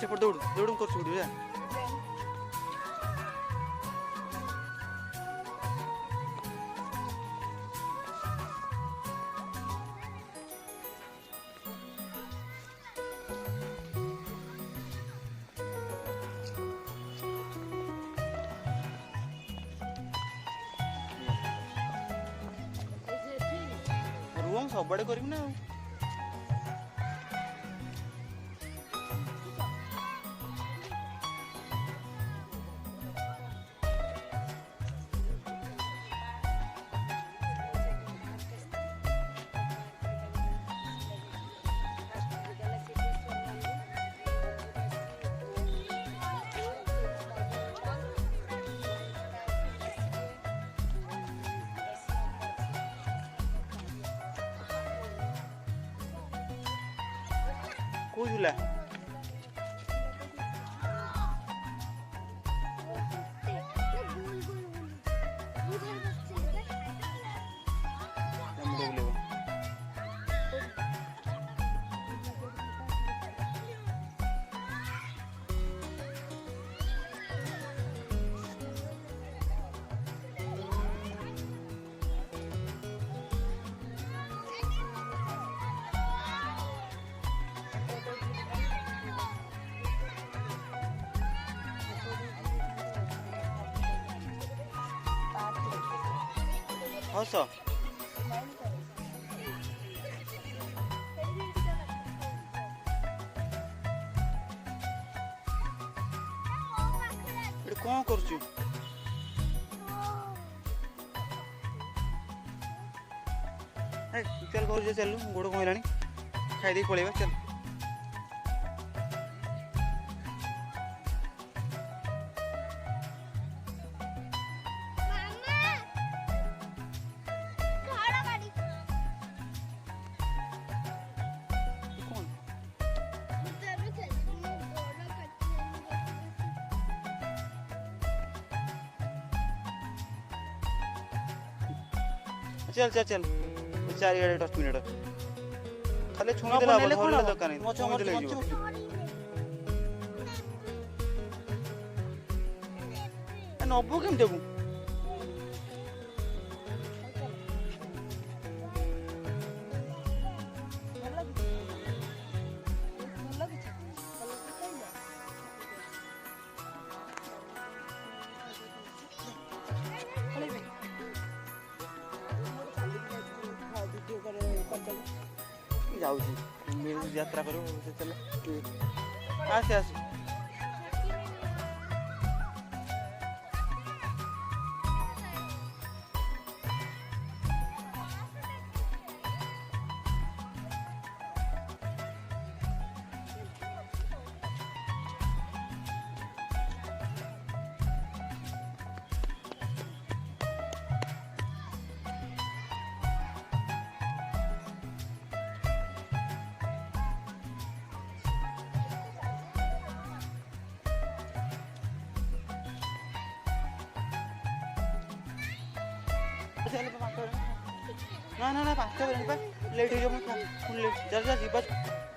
ସେପଟେ ଦୌଡୁ ଦୌଡୁ କରୁଛୁ ଯା ରୁହ ସବୁଆଡେ କରିବି ନା ଆଉ କୋଉ ଝୁଲା ମୁଣ୍ଡ ବୁଲେଇବ ହସ ଏଠି କଣ କରୁଛୁ ଚାଲ ଘରୁ ଯା ଚାଲୁ ଗୋଡ଼ କଣ ହେଲାଣି ଖାଇଦେଇକି ପଳେଇବା ଚାଲ चल चल चल चारिआडे डस्टबिन खाली छुणी देला धरले दरकार नहीं मछ मछ नबू केम देबू जाऊँ यात्रा करो चल आसे आसे ना ना ना पाँच लेट हो जाए जा जा